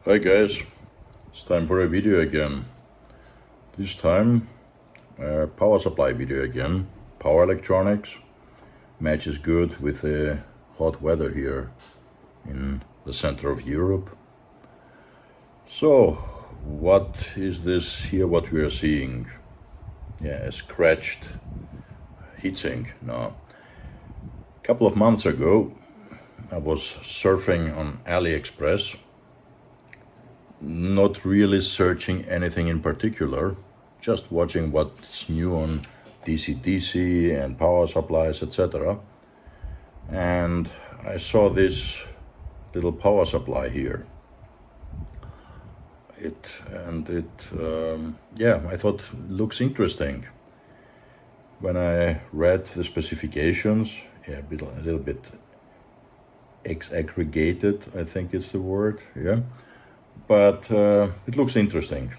Hi guys, it's time for a video again. This time a power supply video again. Power electronics matches good with the hot weather here in the center of Europe. So what is this here what we are seeing? Yeah, a scratched heatsink. No. A couple of months ago I was surfing on AliExpress, not really searching anything in particular, just watching what's new on DCDC and power supplies, etc. And I saw this little power supply here. I thought looks interesting. When I read the specifications, a little bit aggregated, I think it's the word, yeah. But it looks interesting.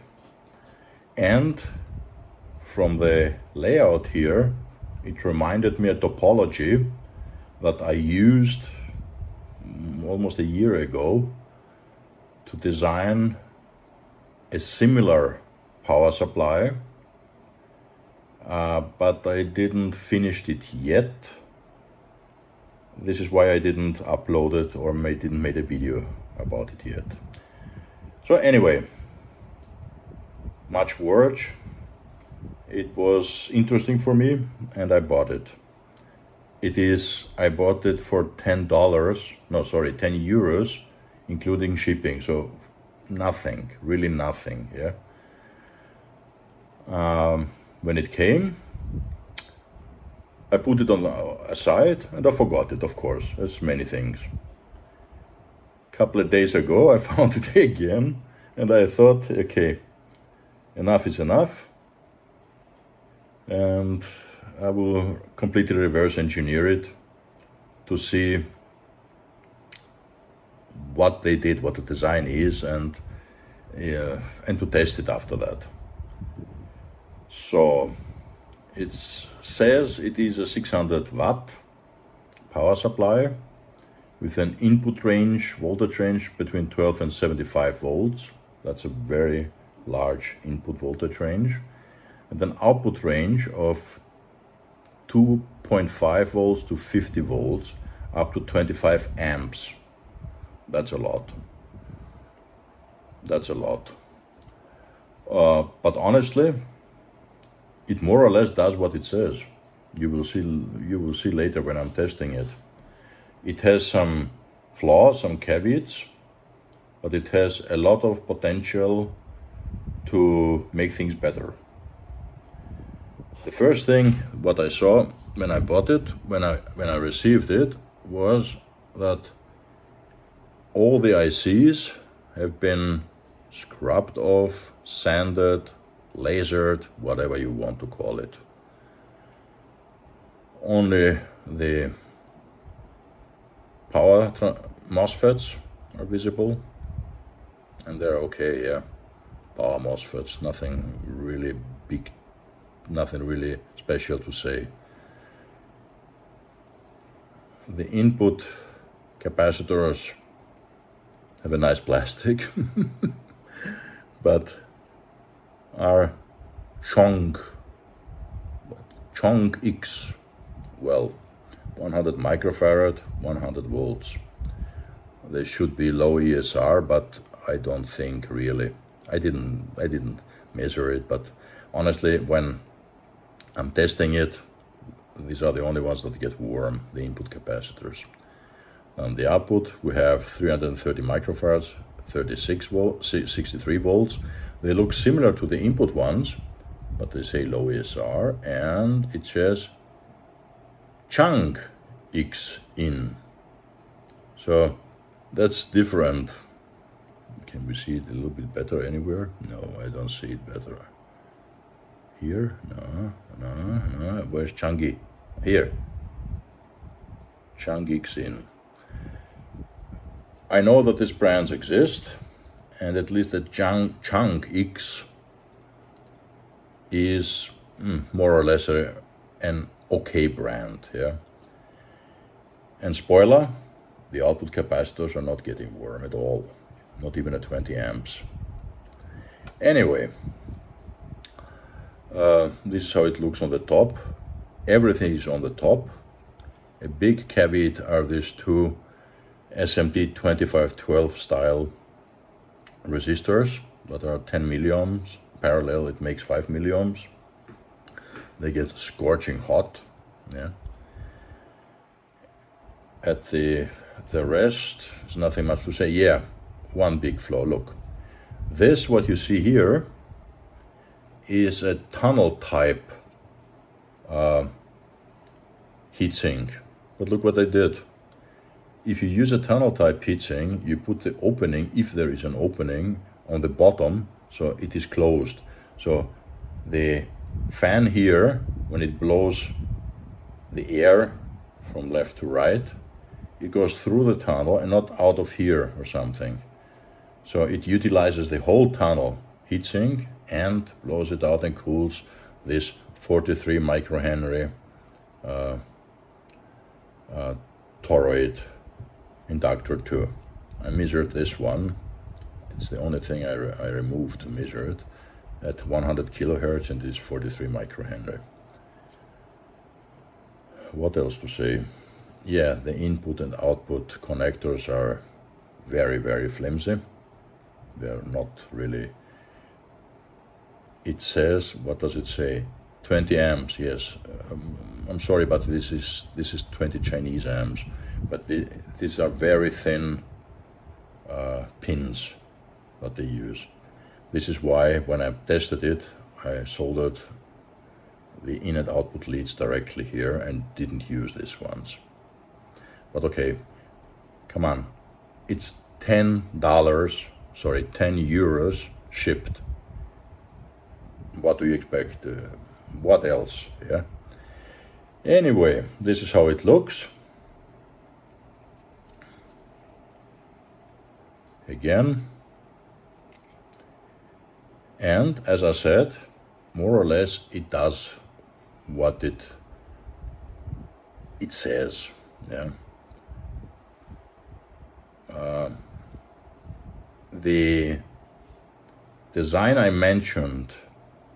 And from the layout here, it reminded me a topology that I used almost a year ago to design a similar power supply, but I didn't finish it yet. This is why I didn't upload it or didn't make a video about it yet. So anyway, much work. It was interesting for me and I bought it. I bought it for $10, 10 euros, including shipping. So nothing, really nothing, yeah. When it came, I put it on the aside and I forgot it, of course, as many things. Couple of days ago I found it again and I thought, okay, enough is enough, and I will completely reverse engineer it to see what they did, what the design is, and to test it after that. So it says it is a 600 watt power supply with an input range, voltage range between 12 and 75 volts. That's a very large input voltage range. And an output range of 2.5 volts to 50 volts, up to 25 amps. That's a lot. That's a lot. But honestly, it more or less does what it says. You will see later when I'm testing it. It has some flaws, some caveats, but it has a lot of potential to make things better. The first thing what I saw when I bought it, when I received it, was that all the ICs have been scrubbed off, sanded, lasered, whatever you want to call it. Only the power MOSFETs are visible, and they're okay, yeah. Power MOSFETs, nothing really big, nothing really special to say. The input capacitors have a nice plastic, but are Chong X, well, 100 microfarad, 100 volts. They should be low ESR, but I don't think really. I didn't measure it, but honestly, when I'm testing it, these are the only ones that get warm, the input capacitors. On the output, we have 330 microfarads, 36 volts, 63 volts. They look similar to the input ones, but they say low ESR, and it says Chang X in. So that's different. Can we see it a little bit better anywhere? No, I don't see it better. Here? No. Where's Changi? Here. Chang X in. I know that these brands exist, and at least the Chang X is more or less an okay brand, yeah. And spoiler, the output capacitors are not getting warm at all. not even at 20 amps. Anyway, this is how it looks on the top. Everything is on the top. A big caveat are these two SMD 2512 style resistors that are 10 milliohms. Parallel, it makes 5 milliohms. They get scorching hot. Yeah. At the rest, there's nothing much to say. Yeah, one big flaw. Look, this what you see here is a tunnel type heatsink. But look what I did. If you use a tunnel type heatsink, you put the opening, if there is an opening, on the bottom, so it is closed. So the fan here, when it blows the air from left to right, it goes through the tunnel and not out of here or something. So it utilizes the whole tunnel heatsink and blows it out and cools this 43 microhenry toroid inductor too. I measured this one. It's the only thing I removed to measure it at 100 kilohertz, and it is 43 microhenry. What else to say? Yeah, the input and output connectors are very, very flimsy. They're not really. It says, what does it say? 20 amps, yes. I'm sorry, but this is 20 Chinese amps. But these are very thin pins that they use. This is why when I tested it, I soldered the in and output leads directly here and didn't use these ones. But okay, come on. It's $10, 10 euros shipped. What do you expect? What else? Yeah. Anyway, this is how it looks. Again. And as I said, more or less it does what it says. Yeah. The design I mentioned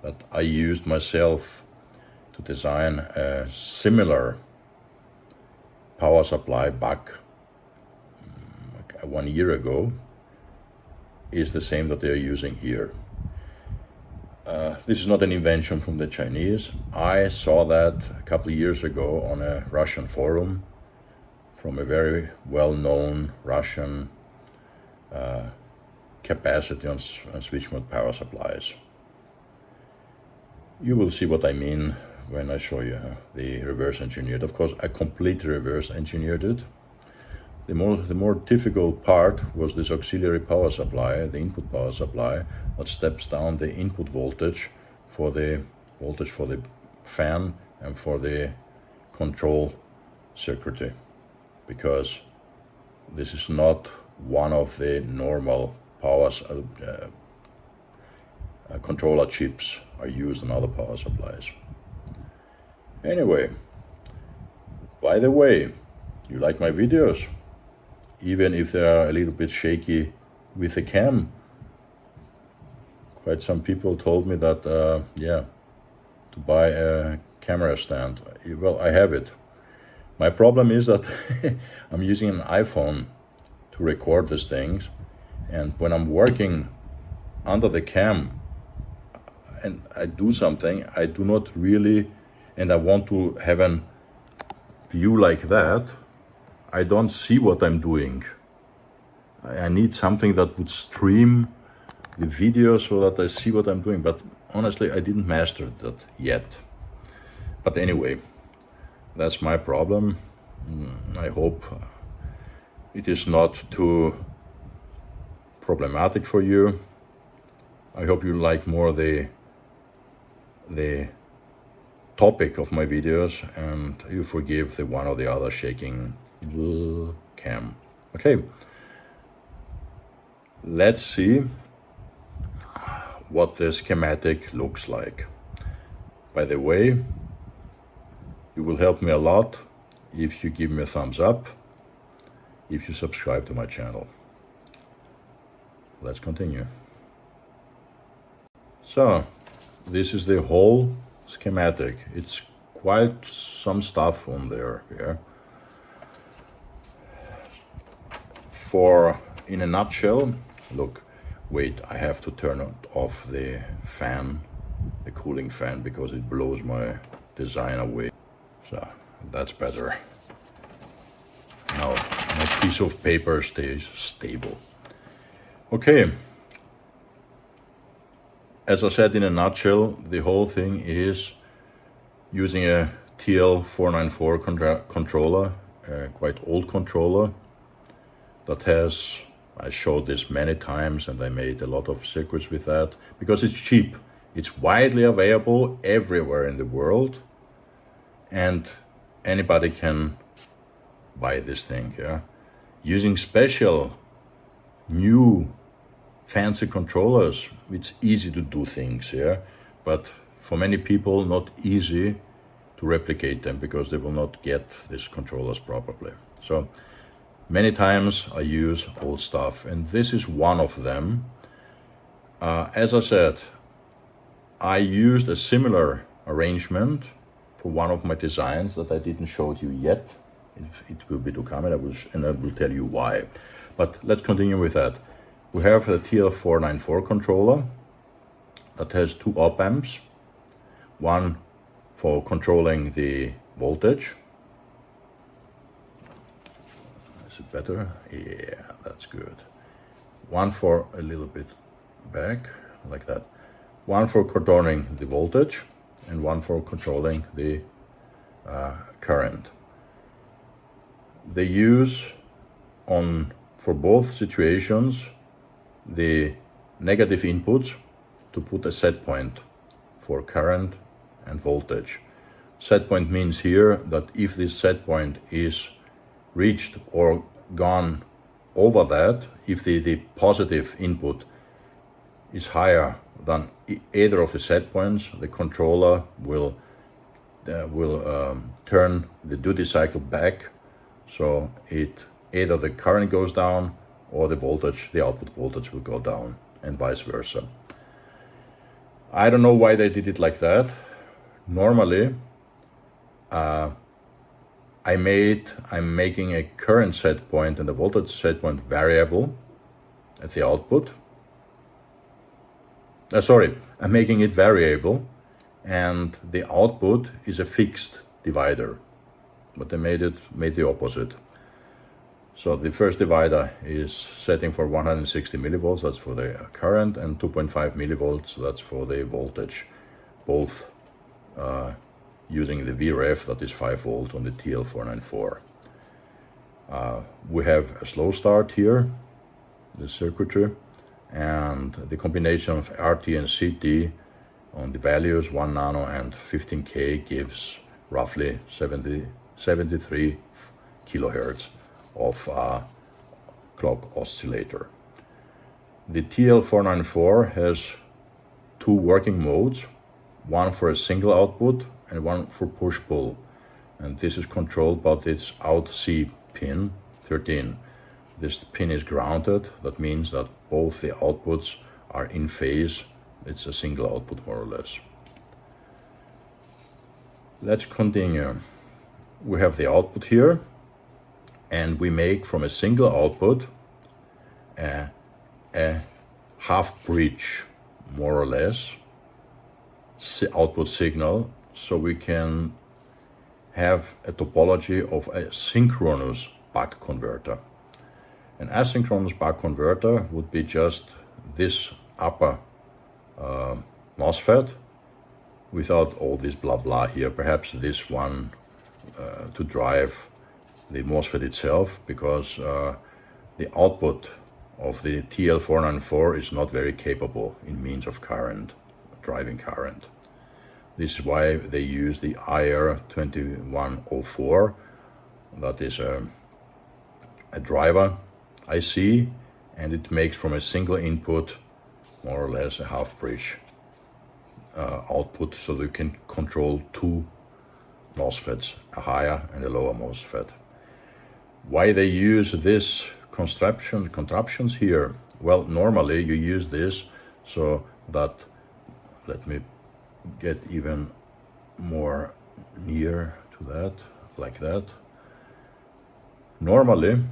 that I used myself to design a similar power supply Buck 1 year ago is the same that they are using here. This is not an invention from the Chinese. I saw that a couple of years ago on a Russian forum from a very well-known Russian capacity on switch mode power supplies. You will see what I mean when I show you the reverse engineered. Of course, I completely reverse engineered it. The more difficult part was this auxiliary power supply, the input power supply, that steps down the input voltage for the fan and for the control circuitry, because this is not one of the normal power controller chips are used in other power supplies. Anyway, by the way, you like my videos? Even if they are a little bit shaky with the cam. Quite some people told me that, to buy a camera stand. Well, I have it. My problem is that I'm using an iPhone to record these things, and when I'm working under the cam and I do something, I do not really, and I want to have a view like that, I don't see what I'm doing. I need something that would stream the video so that I see what I'm doing, but honestly, I didn't master that yet. But anyway, that's my problem. I hope it is not too problematic for you. I hope you like more the topic of my videos, and you forgive the one or the other shaking cam. Okay, let's see what the schematic looks like. By the way, you will help me a lot if you give me a thumbs up, if you subscribe to my channel. let's continue. So this is the whole schematic. It's quite some stuff on there here. In a nutshell, look, wait, I have to turn off the fan, the cooling fan, because it blows my design away. So that's better. Now my piece of paper stays stable. Okay. As I said, in a nutshell, the whole thing is using a TL494 controller, a quite old controller that has, I showed this many times and I made a lot of circuits with that because it's cheap. It's widely available everywhere in the world and anybody can buy this thing, yeah. Using special new fancy controllers, it's easy to do things, yeah, but for many people not easy to replicate them because they will not get these controllers properly. So many times I use old stuff and this is one of them. As I said, I used a similar arrangement for one of my designs that I didn't show you yet. It will be to come and I will tell you why. But let's continue with that. We have a TL494 controller that has two op amps, one for controlling the voltage. Is it better? Yeah, that's good. One for a little bit back, like that. One for controlling the voltage and one for controlling the current. They use for both situations the negative inputs to put a set point for current and voltage. Set point means here that if this set point is reached or gone over that, if the positive input is higher than either of the set points, the controller will turn the duty cycle back, so either the current goes down or the output voltage will go down, and vice versa. I don't know why they did it like that. Normally, I'm making a current set point and a voltage set point variable at the output. I'm making it variable and the output is a fixed divider. But they made the opposite. So the first divider is setting for 160 millivolts, that's for the current, and 2.5 millivolts, that's for the voltage. Both using the VREF, that is 5 volt on the TL494. We have a slow start here, the circuitry, and the combination of RT and CT on the values 1 nano and 15K gives roughly 73 kilohertz of clock oscillator. The TL494 has two working modes, one for a single output and one for push-pull, and this is controlled by this Out C pin 13. This pin is grounded, that means that both the outputs are in phase. It's a single output more or less. Let's continue. We have the output here, and we make from a single output a half bridge, more or less, output signal, so we can have a topology of a synchronous buck converter. An asynchronous buck converter would be just this upper MOSFET without all this blah blah here, perhaps this one to drive the MOSFET itself, because the output of the TL494 is not very capable in means of current, driving current. This is why they use the IR2104, that is a driver IC, and it makes from a single input more or less a half bridge output, so they can control two MOSFETs, a higher and a lower MOSFET. Why they use this contraptions here Well, normally you use this so that, let me get even more near to that, like that. Normally,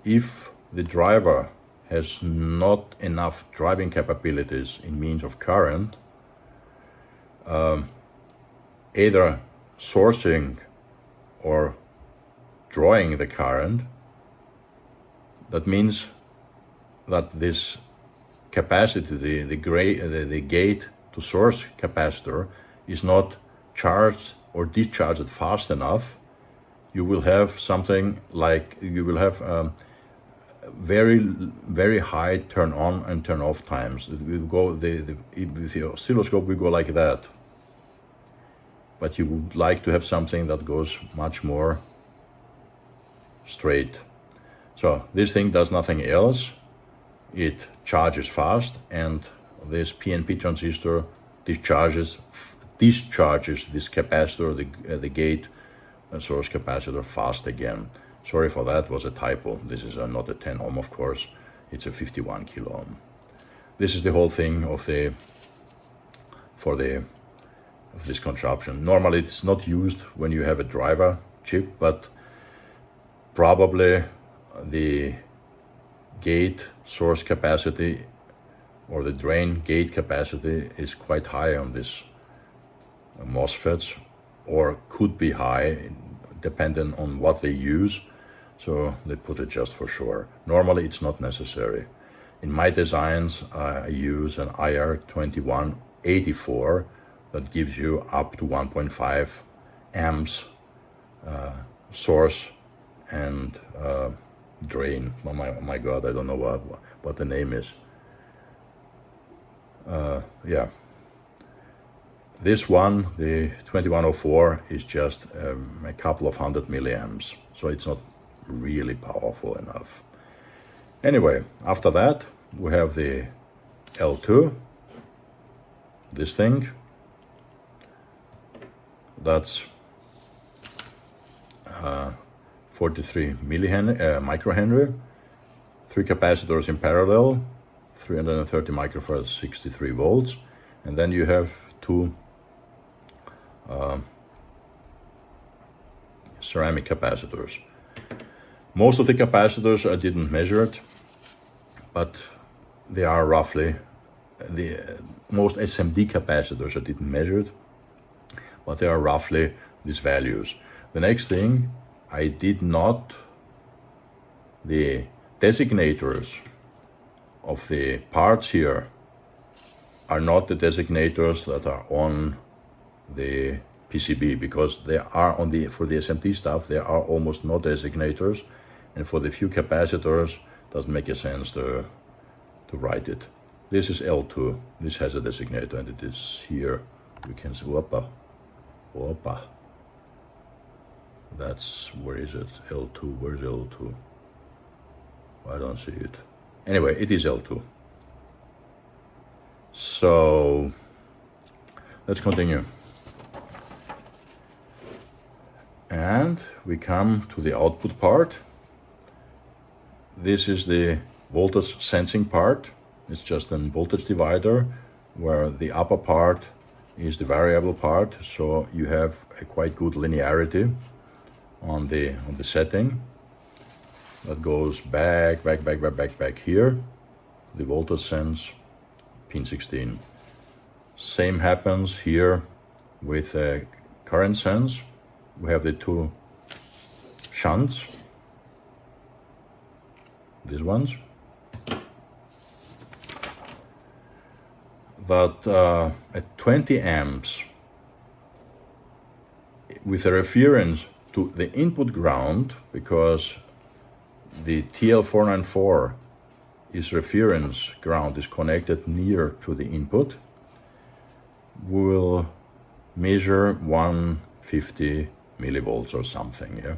if the driver has not enough driving capabilities in means of current, either sourcing or drawing the current, that means that this capacity, the gate to source capacitor is not charged or discharged fast enough, you will have something like, you will have very high turn on and turn off times. It will go, with the oscilloscope will go like that. But you would like to have something that goes much more straight. So this thing does nothing else. It charges fast, and this PNP transistor discharges this capacitor, the gate source capacitor, fast again. Sorry for that, was a typo. This is not a 10 ohm, of course. It's a 51 kilo ohm. This is the whole thing of this contraption. Normally it's not used when you have a driver chip, but probably the gate source capacity or the drain gate capacity is quite high on this MOSFETs, or could be high depending on what they use, so they put it just for sure. Normally it's not necessary. In my designs I use an IR2184 that gives you up to 1.5 amps source and drain. Oh my god, I don't know what the name is. Yeah. This one, the 2104, is just a couple of 100 milliamps, so it's not really powerful enough. Anyway, after that we have the L2, this thing, that's 43 microhenry, 3 capacitors in parallel, 330 microfarads, 63 volts, and then you have 2 ceramic capacitors. Most of the capacitors I didn't measure it, but they are roughly, most SMD capacitors I didn't measure it, but they are roughly these values. The next thing, I did not, the designators of the parts here are not the designators that are on the PCB, because they are on for the SMT stuff, there are almost no designators, and for the few capacitors doesn't make a sense to write it. This is L2, this has a designator, and it is here. You can see, whoopa, that's, where is it? L2, where's L2? I don't see it. Anyway, it is L2. So let's continue. And we come to the output part. This is the voltage sensing part. It's just a voltage divider where the upper part is the variable part, so you have a quite good linearity on the setting. That goes back here. The voltage sense, pin 16. Same happens here with current sense. We have the 2 shunts, these ones, that at 20 amps with a reference to the input ground, because the TL494 is reference ground, is connected near to the input, we'll measure 150 millivolts or something, yeah.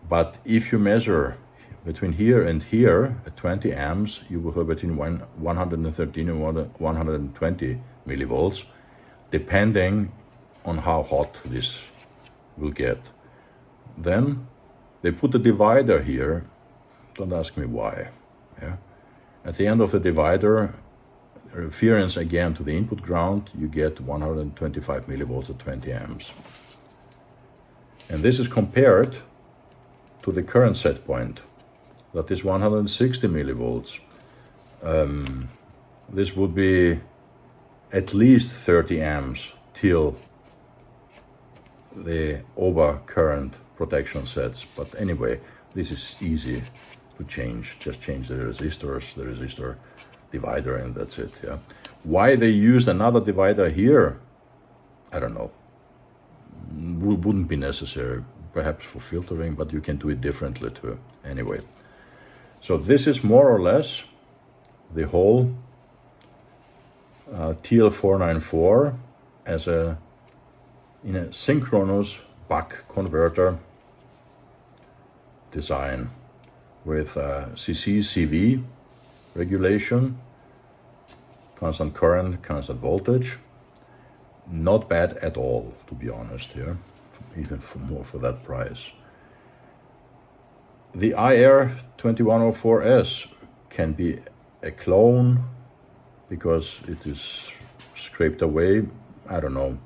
But if you measure between here and here at 20 amps, you will have between 113 and 120 millivolts, depending on how hot this will get. Then they put a divider here Don't ask me why. Yeah. At the end of the divider, reference again to the input ground, you get 125 millivolts at 20 amps. And this is compared to the current set point, that is 160 millivolts. This would be at least 30 amps till the overcurrent protection sets. But anyway, this is easy to change. Just change the resistors, the resistor divider, and that's it. Yeah. Why they used another divider here, I don't know. Wouldn't be necessary, perhaps for filtering, but you can do it differently too. Anyway, so this is more or less the whole TL494 in a synchronous buck converter design with CC/CV regulation, constant current, constant voltage. Not bad at all, to be honest, here, even for more for that price. The IR2104S can be a clone because it is scraped away. I don't know.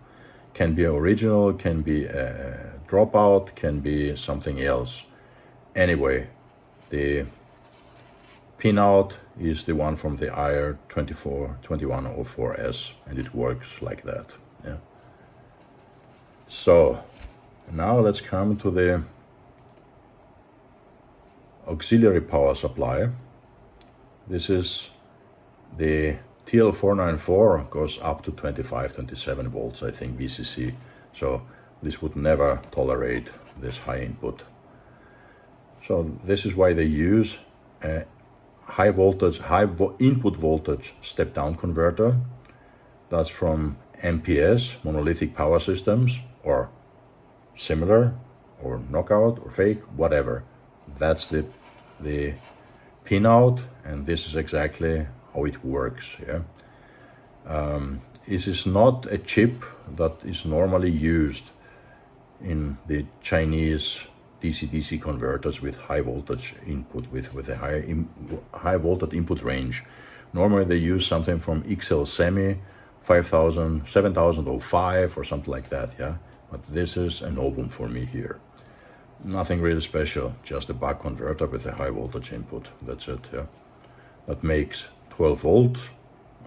Can be original, can be a dropout, can be something else. Anyway, the pinout is the one from the IR2104S, and it works like that. Yeah. So now let's come to the auxiliary power supply. This is the TL494, goes up to 25, 27 volts, I think, VCC. So this would never tolerate this high input. So this is why they use a high input voltage step down converter. That's from MPS, monolithic power systems, or similar, or knockout, or fake, whatever. That's the pinout, and this is exactly how it works. Yeah. This is not a chip that is normally used in the Chinese DCDC converters with high voltage input, with a high voltage input range. Normally they use something from ExcellentIT 7005 or something like that. Yeah. But this is a novum for me here. Nothing really special, just a buck converter with a high voltage input. That's it. Yeah. That makes 12 volts,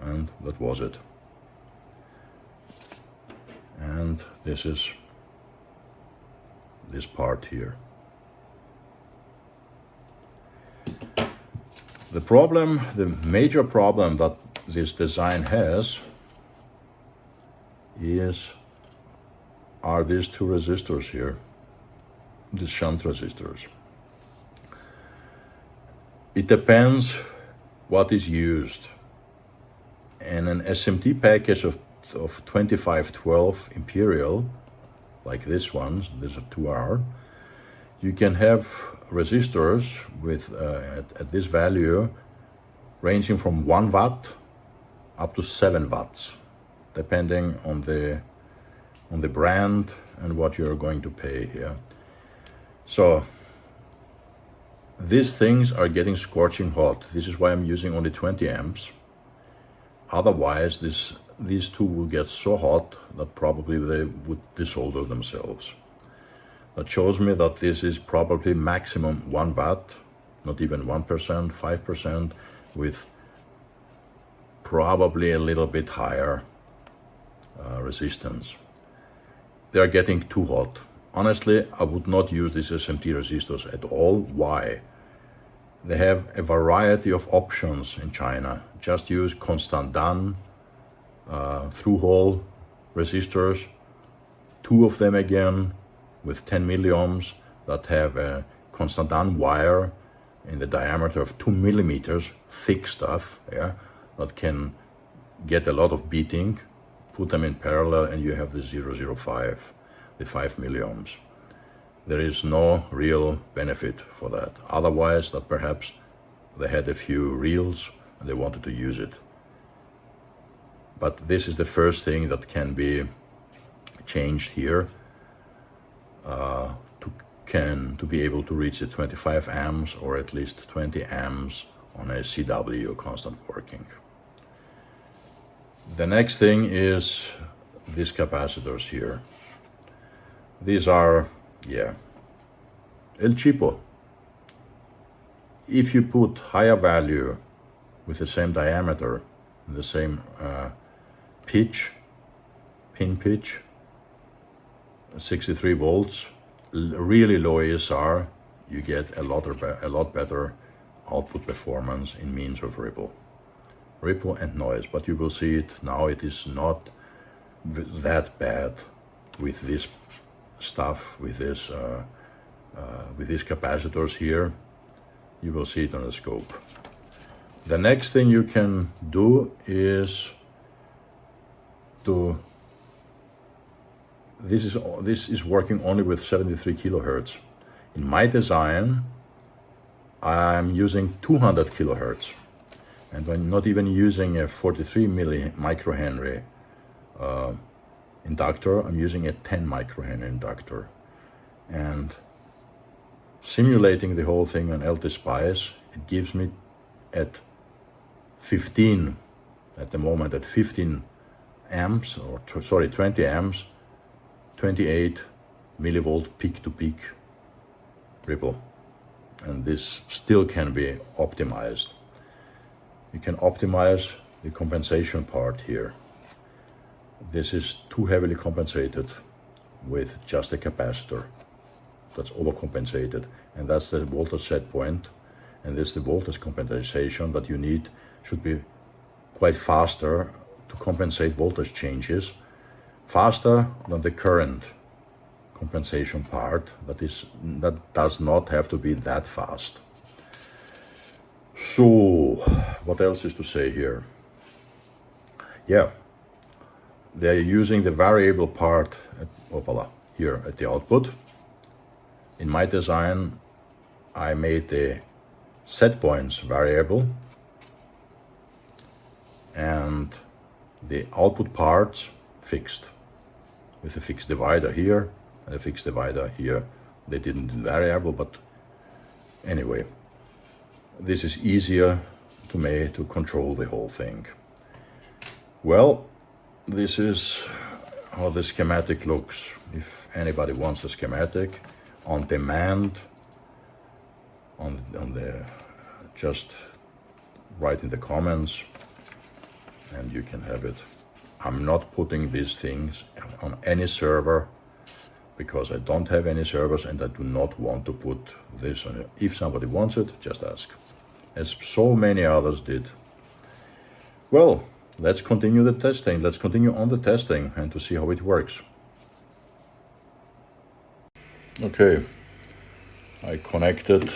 and that was it. And this is this part here. The problem, the major problem that this design has are these two resistors here, these shunt resistors. It depends what is used. And an SMT package of 2512 Imperial, like this one, these are 2R, you can have resistors with at this value ranging from 1 watt up to 7 watts, depending on the brand and what you're going to pay here. So these things are getting scorching hot. This is why I'm using only 20 amps. Otherwise, these two will get so hot that probably they would desolder themselves. That shows me that this is probably maximum 1 watt, not even 1%, 5%, with probably a little bit higher resistance. They are getting too hot. Honestly, I would not use these SMT resistors at all. Why? They have a variety of options in China. Just use constant Dan through-hole resistors, 2 of them again with 10 milliohms that have a constant Dan wire in the diameter of 2 millimeters, thick stuff, yeah, that can get a lot of beating. Put them in parallel and you have the 005, the 5 milliohms. There is no real benefit for that. Otherwise, that perhaps they had a few reels and they wanted to use it. But this is the first thing that can be changed here to be able to reach the 25 amps or at least 20 amps on a CW constant working. The next thing is these capacitors here. These are, yeah, El Cheapo. If you put higher value with the same diameter, the same pin pitch, 63 volts, really low ESR, you get a lot better output performance in means of ripple and noise. But you will see it now, it is not that bad with this stuff, with these capacitors here. You will see it on the scope. The next thing you can do is this is working only with 73 kilohertz. In my design, I'm using 200 kilohertz, and I'm not even using a 43 microhenry inductor. I'm using a 10 microhenry inductor, and simulating the whole thing on LT-Spice, it gives me at the moment at 15 amps, or 20 amps, 28 millivolt peak to peak ripple. And this still can be optimized. You can optimize the compensation part here. This is too heavily compensated with just a capacitor. That's overcompensated, and that's the voltage set point, and this is the voltage compensation that you need, should be quite faster to compensate voltage changes, faster than the current compensation part. That does not have to be that fast. So what else is to say here? Yeah, they're using the variable part here at the output. In my design, I made the set points variable and the output parts fixed, with a fixed divider here and a fixed divider here. They didn't do variable, but anyway, this is easier to control the whole thing. Well, this is how the schematic looks. If anybody wants the schematic on demand, just write in the comments and you can have it. I'm not putting these things on any server because I don't have any servers, and I do not want to put this on it. If somebody wants it, just ask, as so many others did. Well, let's continue the testing. Let's continue on the testing and to see how it works. Okay, I connected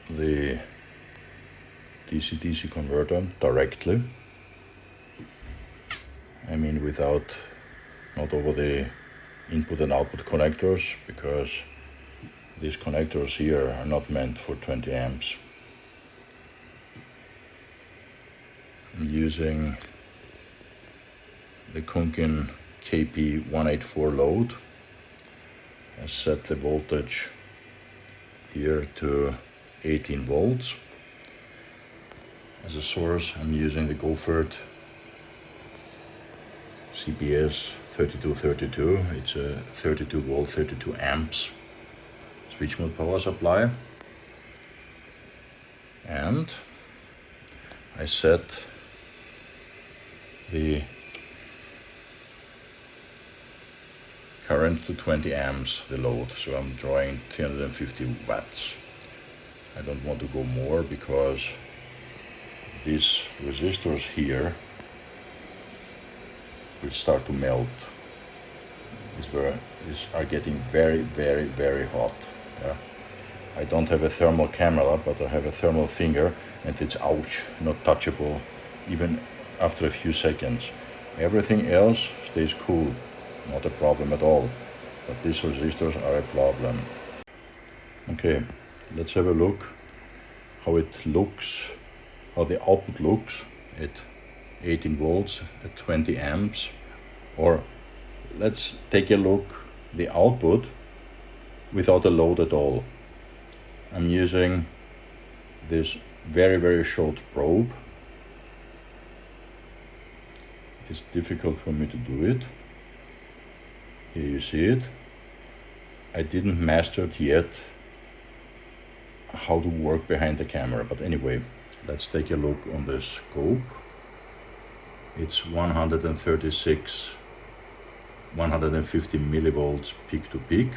the DC-DC converter directly. I mean not over the input and output connectors, because these connectors here are not meant for 20 amps. I'm using the Kunkin KP184 load. I set the voltage here to 18 volts. As a source, I'm using the Goffert CPS 3232. It's a 32 volt, 32 amps switch mode power supply. And I set the current to 20 amps, the load, so I'm drawing 350 watts. I don't want to go more because these resistors here will start to melt. These are getting very, very, very hot. Yeah. I don't have a thermal camera, but I have a thermal finger, and it's ouch, not touchable even after a few seconds. Everything else stays cool, not a problem at all, but these resistors are a problem. Okay, let's have a look how it looks, how the output looks at 18 volts at 20 amps. Or let's take a look the output without a load at all. I'm using this very short probe. It's difficult for me to do it. Here you see it. I didn't master it yet how to work behind the camera, but anyway, let's take a look on the scope. It's 136, 150 millivolts peak to peak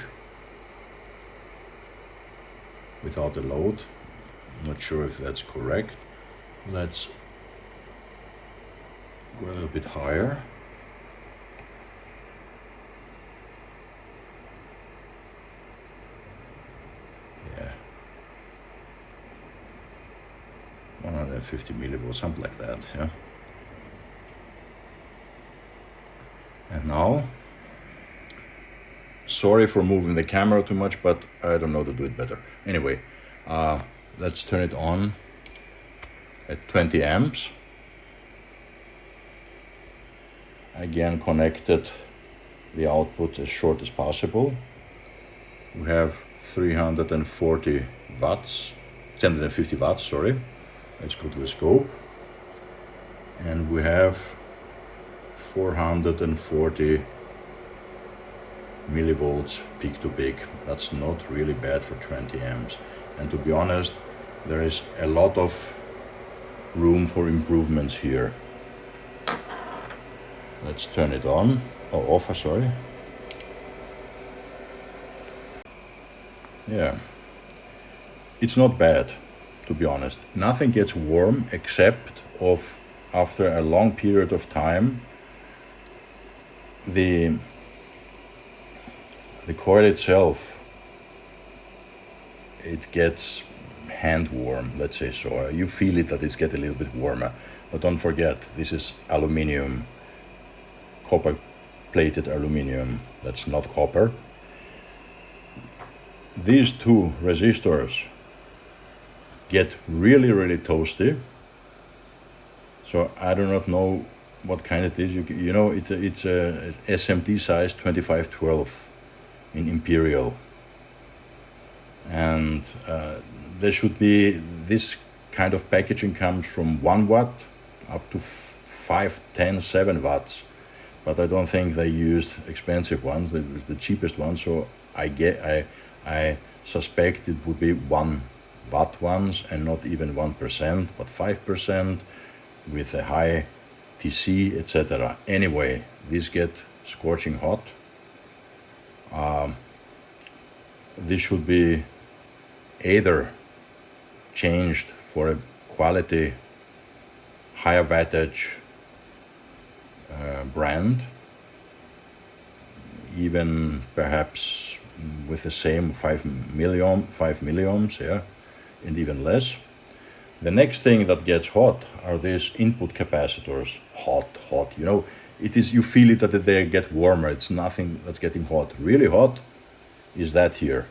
without a load. Not sure if that's correct. Let's go a little bit higher. Yeah, 150 millivolts, something like that. Yeah. And now, sorry for moving the camera too much, but I don't know to do it better. Anyway, let's turn it on at 20 amps. Again, connected the output as short as possible. We have 340 watts, 350 watts, sorry. Let's go to the scope. And we have 440 millivolts peak to peak. That's not really bad for 20 amps. And to be honest, there is a lot of room for improvements here. Let's turn it on, or off, sorry. Yeah, it's not bad, to be honest. Nothing gets warm except of after a long period of time, the coil itself, it gets hand warm, let's say so. You feel it that it's getting a little bit warmer, but don't forget, this is aluminum, copper plated aluminum, that's not copper. These two resistors get really toasty. So I do not know what kind it is. You know, it's a SMD size 2512 in imperial, and there should be, this kind of packaging comes from 1 watt up to 5, 10, 7 watts, but I don't think they used expensive ones. They was the cheapest one, so I suspect it would be 1 watt ones, and not even 1%, but 5% with a high TC, etc. Anyway, these get scorching hot. This should be either changed for a quality, higher wattage brand, even perhaps with the same 5 milliohms, yeah, and even less. The next thing that gets hot are these input capacitors. Hot, you know, it is, you feel it that they get warmer. It's nothing that's getting hot. Really hot is that here.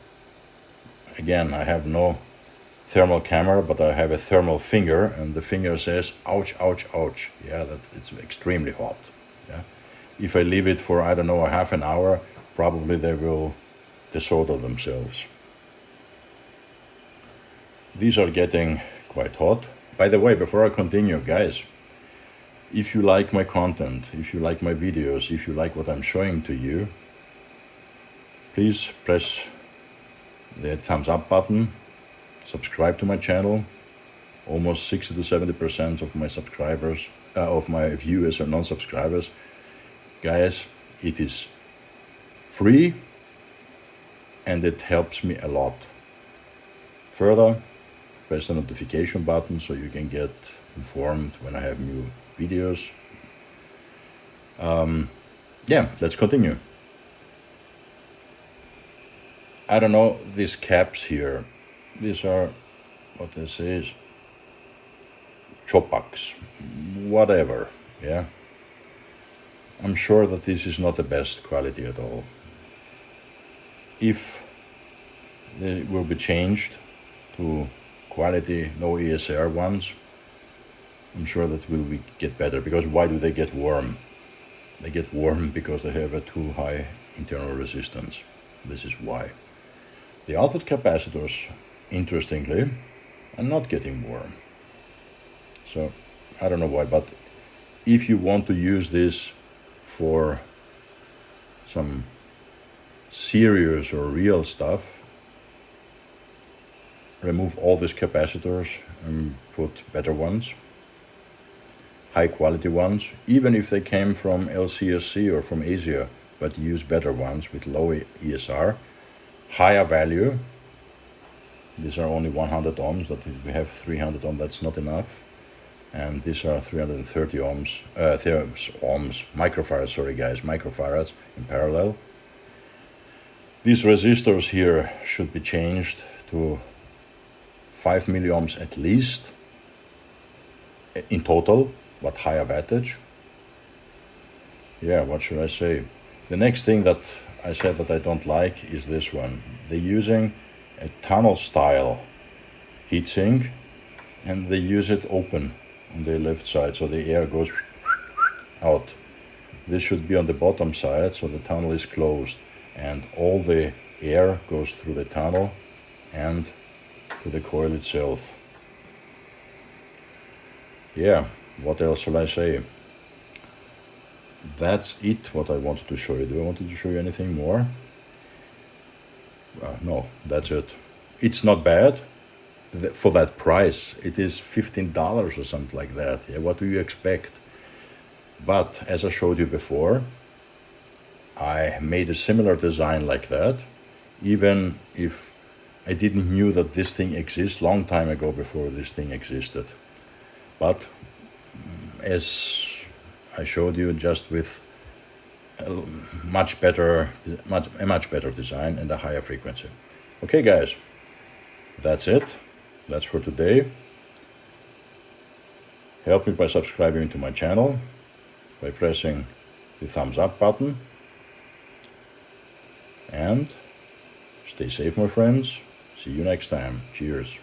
Again, I have no thermal camera, but I have a thermal finger, and the finger says, ouch, ouch, ouch. Yeah, that it's extremely hot. Yeah. If I leave it for, I don't know, a half an hour, probably they will desolder themselves. These are getting quite hot. By the way, before I continue, guys, if you like my content, if you like my videos, if you like what I'm showing to you, please press the thumbs up button, subscribe to my channel. Almost 60 to 70% of my subscribers, of my viewers are non-subscribers. Guys, it is free and it helps me a lot. Further, press the notification button so you can get informed when I have new videos. Yeah, let's continue. I don't know, these caps here, these are, what this is, Chopax, whatever, yeah. I'm sure that this is not the best quality at all. If they will be changed to quality, no ESR ones, I'm sure that will get better. Because why do they get warm? They get warm because they have a too high internal resistance. This is why. The output capacitors, interestingly, are not getting warm. So I don't know why, but if you want to use this for some serious or real stuff, remove all these capacitors and put better ones, high quality ones, even if they came from LCSC or from Asia, but use better ones with low ESR, higher value. These are only 100 ohms, that we have 300 ohms, that's not enough. And these are 330 ohms, microfarads, sorry guys, microfarads in parallel. These resistors here should be changed to 5 milliohms at least in total, but higher wattage. Yeah, what should I say? The next thing that I said that I don't like is this one. They're using a tunnel style heatsink and they use it open on the left side, so the air goes out. This should be on the bottom side, so the tunnel is closed and all the air goes through the tunnel and to the coil itself. Yeah, what else shall I say? That's it, what I wanted to show you. Do I want to show you anything more? No, that's it. It's not bad for that price. It is $15 or something like that. Yeah, what do you expect? But as I showed you before, I made a similar design like that, even if I didn't knew that this thing exists long time ago before this thing existed. But as I showed you, just with a much better design and a higher frequency. Okay guys, that's it. That's for today. Help me by subscribing to my channel, by pressing the thumbs up button, and stay safe, my friends. See you next time. Cheers.